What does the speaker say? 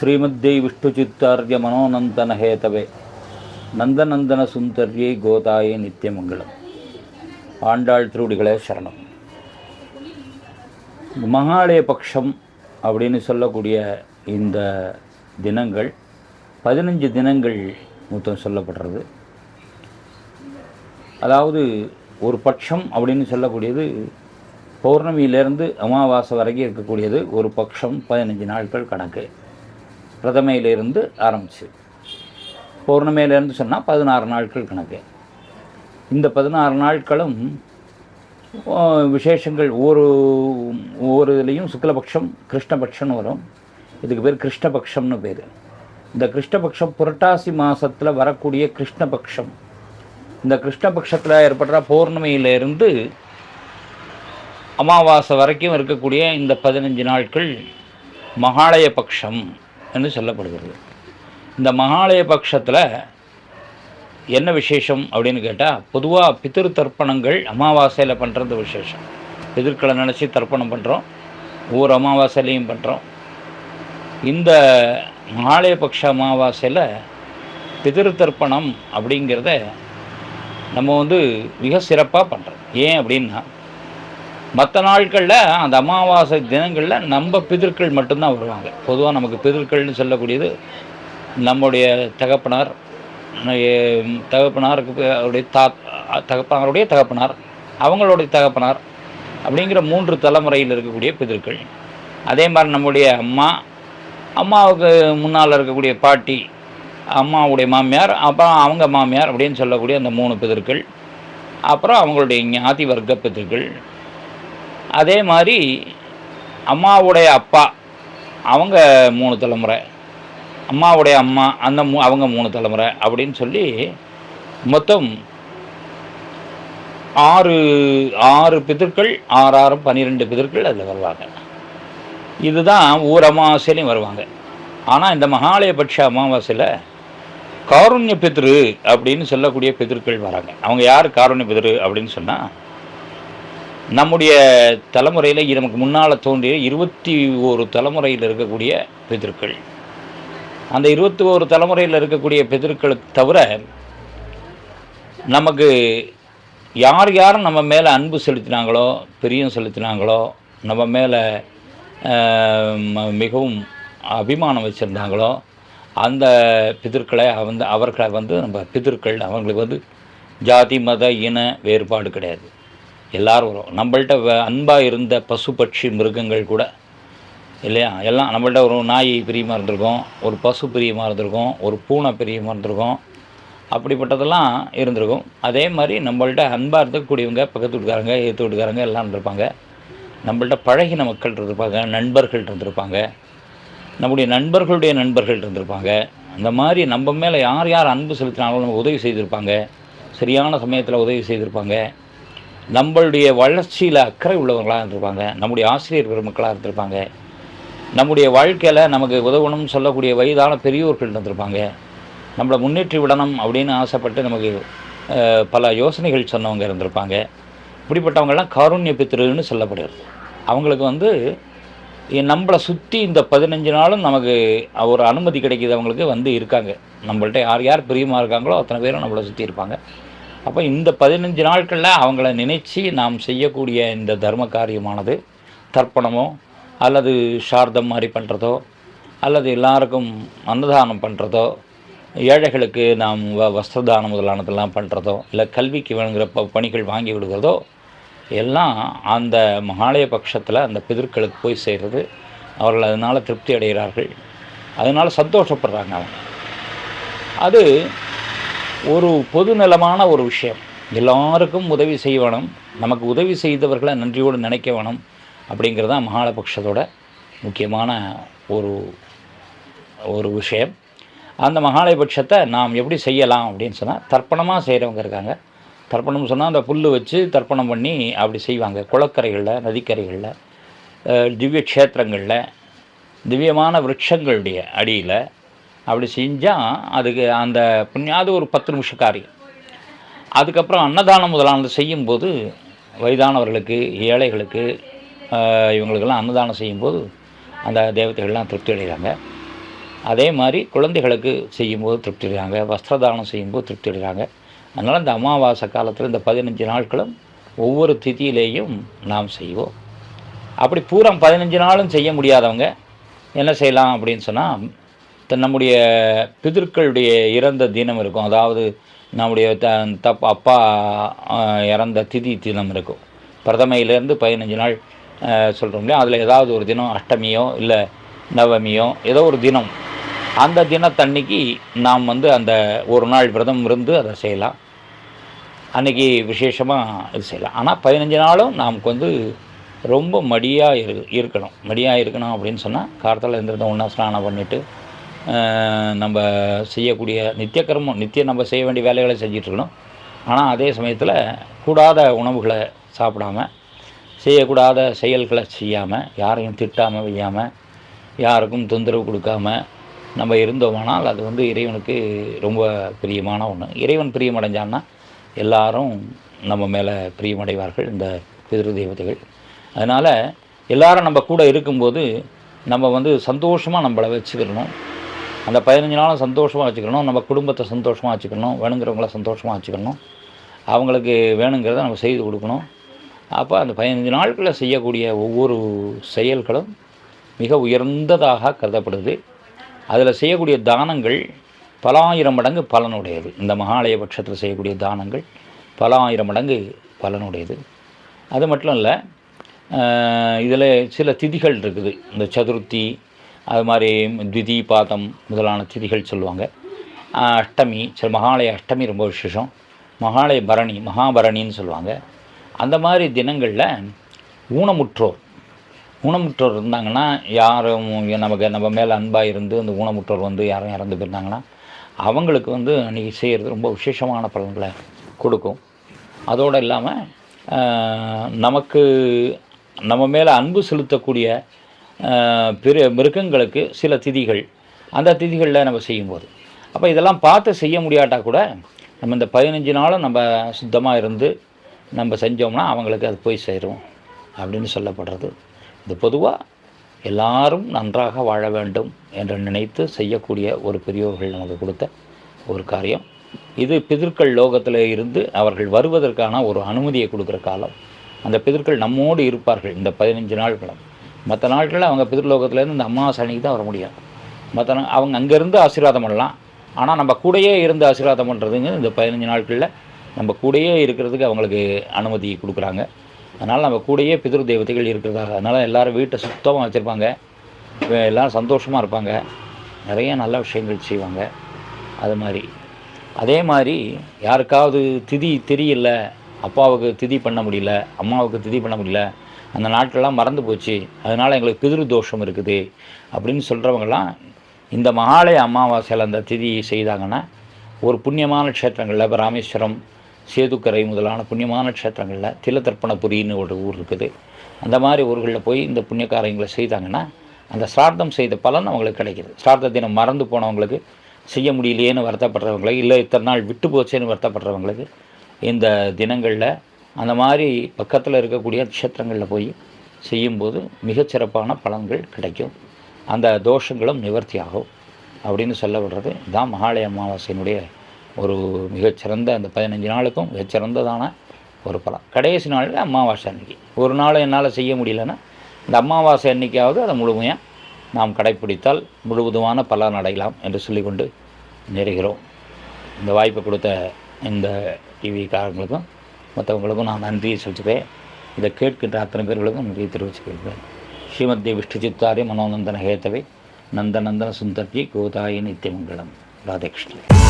ஸ்ரீமத்யை விஷ்ணுச்சித்தார்ய மனோநந்தன ஹேதவே நந்தநந்தன சுந்தர்யை கோதாயே நித்தியமங்கலம். ஆண்டாள் திருவடிகளே சரணம். மகாலய பட்சம் அப்படின்னு சொல்லக்கூடிய இந்த தினங்கள் 15 தினங்கள் மொத்தம் சொல்லப்படுறது. அதாவது ஒரு பட்சம் அப்படின்னு சொல்லக்கூடியது பௌர்ணமியிலேருந்து அமாவாசை வரைக்கும் இருக்கக்கூடியது. ஒரு பட்சம் 15 நாட்கள் கணக்கு. பிரதமையிலிருந்து ஆரம்பிச்சு பௌர்ணமியிலேருந்து சொன்னால் 16 நாட்கள் கணக்கு. இந்த 16 நாட்களும் விசேஷங்கள். ஒவ்வொரு இதுலேயும் சுக்லபக்ஷம் கிருஷ்ணபக்ஷம்னு வரும். இதுக்கு பேர் கிருஷ்ணபக்ஷம்னு பேர். இந்த கிருஷ்ணபக்ஷம் புரட்டாசி மாதத்தில் வரக்கூடிய கிருஷ்ணபக்ஷம். இந்த கிருஷ்ணபக்ஷத்தில் ஏற்படுற பௌர்ணமியிலிருந்து அமாவாசை வரைக்கும் இருக்கக்கூடிய இந்த 15 நாட்கள் மகாலய பட்சம் என்று சொல்லப்படுகிறது. இந்த மகாலய பட்சத்தில் என்ன விசேஷம் அப்படின்னு கேட்டால், பொதுவாக பிதிரு தர்ப்பணங்கள் அமாவாசையில் பண்ணுறது விசேஷம். பிதிர்களை நினச்சி தர்ப்பணம் பண்ணுறோம், ஒவ்வொரு அமாவாசையிலையும் பண்ணுறோம். இந்த மகாலய பட்ச அமாவாசையில் பிதிரு தர்ப்பணம் அப்படிங்கிறத நம்ம மிக சிறப்பாக பண்ணுறோம். ஏன் அப்படின்னா, மற்ற நாட்களில் அந்த அமாவாசை தினங்களில் நம்ம பிதர்கள் மட்டும்தான் வருவாங்க. பொதுவாக நமக்கு பிதர்கள்னு சொல்லக்கூடியது நம்முடைய தகப்பனார், தகப்பனாருக்கு தகப்பனாருடைய தகப்பனார், அவங்களுடைய தகப்பனார் அப்படிங்கிற 3 தலைமுறையில் இருக்கக்கூடிய பிதர்கள். அதே மாதிரி நம்முடைய அம்மாவுக்கு முன்னால் இருக்கக்கூடிய பாட்டி, அம்மாவுடைய மாமியார், அப்புறம் அவங்க மாமியார் அப்படின்னு சொல்லக்கூடிய அந்த 3 பிதர்கள். அப்புறம் அவங்களுடைய ஞாதி வர்க்க பிதர்கள். அதே மாதிரி அம்மாவுடைய அப்பா, அவங்க 3 தலைமுறை, அம்மாவுடைய அம்மா அவங்க 3 தலைமுறை அப்படின்னு சொல்லி மொத்தம் 6 பிதர்கள், 6 12 பிதர்கள் அதில் வருவாங்க. இதுதான் ஒவ்வொரு அமாவாசையிலையும் வருவாங்க. ஆனால் இந்த மகாலயபட்ச அமாவாசையில் காருண்ய பித்ரு அப்படின்னு சொல்லக்கூடிய பிதர்கள் வராங்க. அவங்க யார் காருண்ய பித்ரு அப்படின்னு சொன்னால், நம்முடைய தலைமுறையில் நமக்கு முன்னால் தோன்றிய 21 தலைமுறையில் இருக்கக்கூடிய பிதர்கள். அந்த 21 தலைமுறையில் இருக்கக்கூடிய பிதர்களுக்கு தவிர நமக்கு யார் நம்ம மேலே அன்பு செலுத்தினாங்களோ, பிரியம் செலுத்தினாங்களோ, நம்ம மேலே மிகவும் அபிமானம் வச்சுருந்தாங்களோ, அந்த பிதர்களை அவர்களை நம்ம பிதர்கள். அவங்களுக்கு ஜாதி மத இன வேறுபாடு கிடையாது. எல்லோரும் வரும். நம்மள்ட்ட அன்பாக இருந்த பசு பட்சி மிருகங்கள் கூட இல்லையா, எல்லாம் நம்மள்ட்ட ஒரு நாய் பிரியமாக இருந்திருக்கும், ஒரு பசு பிரியமாக இருந்திருக்கும், ஒரு பூனை பிரியமாக இருந்திருக்கும், அப்படிப்பட்டதெல்லாம் இருந்திருக்கும். அதே மாதிரி நம்மள்ட்ட அன்பாக இருக்கக்கூடியவங்க, பக்கத்து வீட்டுக்காரங்க, ஏற்று வீட்டுக்காரங்க எல்லாம் இருந்திருப்பாங்க. நம்மள்ட்ட பழகின மக்கள் இருந்திருப்பாங்க, நண்பர்கள் இருந்திருப்பாங்க, நம்முடைய நண்பர்களுடைய நண்பர்கள் இருந்திருப்பாங்க. அந்த மாதிரி நம்ம மேலே யார் அன்பு செலுத்தினாலும் நமக்கு உதவி செய்திருப்பாங்க, சரியான சமயத்தில் உதவி செய்திருப்பாங்க, நம்மளுடைய வளர்ச்சியில் அக்கறை உள்ளவங்களாக இருந்திருப்பாங்க, நம்முடைய ஆசிரியர் பெருமக்களாக இருந்திருப்பாங்க, நம்முடைய வாழ்க்கையில் நமக்கு உதவணும்னு சொல்லக்கூடிய வயதான பெரியோர்கள் இருந்திருப்பாங்க, நம்மளை முன்னேற்றி விடணும் அப்படின்னு ஆசைப்பட்டு நமக்கு பல யோசனைகள் சொன்னவங்க இருந்திருப்பாங்க. இப்படிப்பட்டவங்கெல்லாம் காருண்ய பித்ருன்னு சொல்லப்படுகிறது. அவங்களுக்கு நம்மளை சுற்றி இந்த 15 நாளும் நமக்கு ஒரு அனுமதி கிடைக்கிது. அவங்களுக்கு இருக்காங்க. நம்மள்ட்ட யார் பிரியமாக இருக்காங்களோ அத்தனை பேரும் நம்மளை சுற்றி இருப்பாங்க. அப்போ இந்த 15 நாட்களில் அவங்கள நினைச்சு நாம் செய்யக்கூடிய இந்த தர்ம காரியமானது தர்ப்பணமோ அல்லது சார்த்தம் மாதிரி பண்ணுறதோ, அல்லது எல்லாருக்கும் அன்னதானம் பண்ணுறதோ, ஏழைகளுக்கு நாம் வஸ்திரதானம் முதலானதெல்லாம் பண்ணுறதோ, இல்லை கல்விக்கு வேணுங்கிற பணிகள் வாங்கி விடுகிறதோ, எல்லாம் அந்த மகாலய பட்சத்தில் அந்த பிதர்களுக்கு போய் சேர்றது. அவர்கள் அதனால் திருப்தி அடைகிறார்கள், அதனால் சந்தோஷப்படுறாங்க. அவங்க அது ஒரு பொதுநலமான ஒரு விஷயம். எல்லாருக்கும் உதவி செய்ய வேணும், நமக்கு உதவி செய்தவர்களை நன்றியோடு நினைக்க வேணும் அப்படிங்கிறது தான் மகாலயபட்சத்தோட முக்கியமான ஒரு விஷயம். அந்த மகாலயபட்சத்தை நாம் எப்படி செய்யலாம் அப்படின்னு சொன்னால், தர்ப்பணமாக செய்கிறவங்க இருக்காங்க. தர்ப்பணம் சொன்னால் அந்த புல் வச்சு தர்ப்பணம் பண்ணி அப்படி செய்வாங்க. குளக்கரைகளில், நதிக்கரைகளில், திவ்ய க்ஷேத்திரங்களில், திவ்யமான விருட்சங்களுடைய அடியில் அப்படி செஞ்சால் அதுக்கு அந்த புண்ணியாது ஒரு 10 நிமிஷ காரியம். அதுக்கப்புறம் அன்னதானம் முதலானது செய்யும்போது வயதானவர்களுக்கு, ஏழைகளுக்கு, இவங்களுக்கெல்லாம் அன்னதானம் செய்யும்போது அந்த தேவதைகள்லாம் திருப்தி அடைகிறாங்க. அதே மாதிரி குழந்தைகளுக்கு செய்யும்போது திருப்தி அடைகிறாங்க, வஸ்திரதானம் செய்யும்போது திருப்தி அடைகிறாங்க. அதனால் இந்த அமாவாசை காலத்தில் இந்த 15 நாட்களும் ஒவ்வொரு திதியிலேயும் நாம் செய்வோம். அப்படி பூரா 15 நாளும் செய்ய முடியாதவங்க என்ன செய்யலாம் அப்படின்னு சொன்னால், நம்முடைய பிதர்களுடைய இறந்த தினம் இருக்கும். அதாவது நம்முடைய அப்பா இறந்த தினம் இருக்கும். பிரதமையிலேருந்து 15 நாள் சொல்கிறோம் இல்லையா, அதில் ஏதாவது ஒரு தினம் அஷ்டமியோ இல்லை நவமியோ ஏதோ ஒரு தினம், அந்த தினத்தன்னைக்கு நாம் அந்த ஒரு நாள் விரதம் இருந்து அதை செய்யலாம். அன்றைக்கி விசேஷமாக இது செய்யலாம். ஆனால் 15 நாளும் நமக்கு ரொம்ப மடியாக இருக்கணும் அப்படின்னு சொன்னால், காலத்தில் எழுந்திருந்தோம் ஒன்றா ஸ்நானம் பண்ணிவிட்டு நம்ம செய்யக்கூடிய நித்தியம் நம்ம செய்ய வேண்டிய வேலைகளை செஞ்சிட்ருக்கணும். ஆனால் அதே சமயத்தில் கூடாத உணவுகளை சாப்பிடாமல், செய்யக்கூடாத செயல்களை செய்யாமல், யாரையும் திட்டாமல் வையாமல், யாருக்கும் தொந்தரவு கொடுக்காம நம்ம இருந்தோமானால் அது இறைவனுக்கு ரொம்ப பிரியமான ஒன்று. இறைவன் பிரியமடைஞ்சான்னா எல்லாரும் நம்ம மேலே பிரியமடைவார்கள், இந்த பிதிரு தெய்வதைகள். அதனால் எல்லாரும் நம்ம கூட இருக்கும்போது நம்ம சந்தோஷமாக நம்மளை வச்சுக்கிறணும். அந்த 15 நாளும் சந்தோஷமாக வச்சுக்கணும். நம்ம குடும்பத்தை சந்தோஷமாக வச்சுக்கணும், வேணுங்கிறவங்கள சந்தோஷமாக வச்சுக்கணும், அவங்களுக்கு வேணுங்கிறத நம்ம செய்து கொடுக்கணும். அப்போ அந்த 15 நாட்களில் செய்யக்கூடிய ஒவ்வொரு செயல்களும் மிக உயர்ந்ததாக கருதப்படுது. அதில் செய்யக்கூடிய தானங்கள் பல ஆயிரம் மடங்கு பலனுடையது. இந்த மகாலய பட்சத்தில் செய்யக்கூடிய தானங்கள் பல ஆயிரம் மடங்கு பலனுடையது. அது மட்டும் இல்லை, இதில் சில திதிகள் இருக்குது. இந்த சதுர்த்தி, அது மாதிரி திதி பாதம் முதலான திதிகள் சொல்லுவாங்க. அஷ்டமி, சில மகாலய அஷ்டமி ரொம்ப விசேஷம். மகாலய பரணி, மகாபரணின்னு சொல்லுவாங்க. அந்த மாதிரி தினங்களில் ஊனமுற்றோர் இருந்தாங்கன்னா, யாரும் நம்ம மேலே அன்பாக இருந்து அந்த ஊனமுற்றோர் யாரும் இறந்து போயிருந்தாங்கன்னா அவங்களுக்கு அன்றைக்கி செய்கிறது ரொம்ப விசேஷமான பலன்களை கொடுக்கும். அதோடு இல்லாமல் நம்ம மேலே அன்பு செலுத்தக்கூடிய மிருகங்களுக்கு சில திதிகள், அந்த திதிகளில் நம்ம செய்யும்போது, அப்போ இதெல்லாம் பார்த்து செய்ய முடியாட்டால் கூட நம்ம இந்த 15 நாளும் நம்ம சுத்தமாக இருந்து நம்ம செஞ்சோம்னா அவங்களுக்கு அது போய் சேரும் அப்படின்னு சொல்லப்படுறது. இது பொதுவாக எல்லாரும் நன்றாக வாழ வேண்டும் என்று நினைத்து செய்யக்கூடிய ஒரு பெரியோர்கள் நமக்கு கொடுத்த ஒரு காரியம் இது. பிதர்கள் லோகத்தில் இருந்து அவர்கள் வருவதற்கான ஒரு அனுமதியை கொடுக்குற காலம். அந்த பிதர்கள் நம்மோடு இருப்பார்கள் இந்த 15 நாட்களும். மற்ற நாட்களில் அவங்க பிதர்லோகத்துலேருந்து இந்த அமாவாசை அன்னைக்கு தான் வர முடியும். அவங்க அங்கேருந்து ஆசீர்வாதம் பண்ணலாம். ஆனால் நம்ம கூடையே இருந்து ஆசீர்வாதம் பண்ணுறதுங்க இந்த 15 நாட்களில் நம்ம கூடையே இருக்கிறதுக்கு அவங்களுக்கு அனுமதி கொடுக்குறாங்க. அதனால் நம்ம கூடையே பிதிரு தெய்வத்தைகள் இருக்கிறதாக. அதனால் எல்லோரும் வீட்டை சுத்தமாக வச்சுருப்பாங்க, எல்லோரும் சந்தோஷமாக இருப்பாங்க, நிறைய நல்ல விஷயங்கள் செய்வாங்க. அதே மாதிரி யாருக்காவது திதி தெரியல, அப்பாவுக்கு திதி பண்ண முடியல, அம்மாவுக்கு திதி பண்ண முடியல, அந்த நாட்கள்லாம் மறந்து போச்சு, அதனால் எங்களுக்கு பிதிரு தோஷம் இருக்குது அப்படின்னு சொல்கிறவங்களாம் இந்த மகாலய அமாவாசையில் அந்த திதி செய்தாங்கன்னா ஒரு புண்ணியமான க்ஷேத்திரங்களில், இப்போ ராமேஸ்வரம், சேதுக்கரை முதலான புண்ணியமான க்ஷேத்திரங்களில், திலதர்ப்பணபுரின்னு ஒரு ஊர் இருக்குது, அந்த மாதிரி ஊர்களில் போய் இந்த புண்ணிய காரியங்களை செய்தாங்கன்னா அந்த ஸ்ரார்த்தம் செய்த பலன் அவங்களுக்கு கிடைக்கிது. ஸ்ரார்த்த தினம் மறந்து போனவங்களுக்கு, செய்ய முடியலையேன்னு வருத்தப்படுறவங்களுக்கு, இல்லை இத்தனை நாள் விட்டு போச்சேன்னு வருத்தப்படுறவங்களுக்கு இந்த தினங்களில் அந்த மாதிரி பக்கத்தில் இருக்கக்கூடிய க்ஷேத்திரங்களில் போய் செய்யும்போது மிகச்சிறப்பான பலன்கள் கிடைக்கும், அந்த தோஷங்களும் நிவர்த்தி ஆகும் அப்படின்னு சொல்லப்படுறது. இதுதான் மகாலய அமாவாசையினுடைய ஒரு மிகச்சிறந்த, அந்த 15 நாளுக்கும் மிகச்சிறந்ததான ஒரு பலன். கடைசி நாளில் அமாவாசை அன்றைக்கி ஒரு நாள் என்னால் செய்ய முடியலன்னா இந்த அமாவாசை அன்றைக்காவது அதை முழுமையாக நாம் கடைப்பிடித்தால் முழுவதுமான பலன் அடையலாம் என்று சொல்லிக்கொண்டு நிறைகிறோம். இந்த வாய்ப்பை கொடுத்த இந்த டிவிக்காரங்களுக்கும் மற்றவங்களுக்கும் நான் நன்றியை செலுத்துகிறேன். இதை கேட்கின்ற அத்தனை பேர்களுக்கும் நன்றியை தெரிவிச்சுக்கிறேன். ஸ்ரீமத்ய விஷ்ணுச்சித்தாரி மனோநந்தன ஹேத்தவை நந்தநந்தன சுந்தர்ஜி கோதாயி நித்தியமங்கலம். ராதேகிருஷ்ணன்.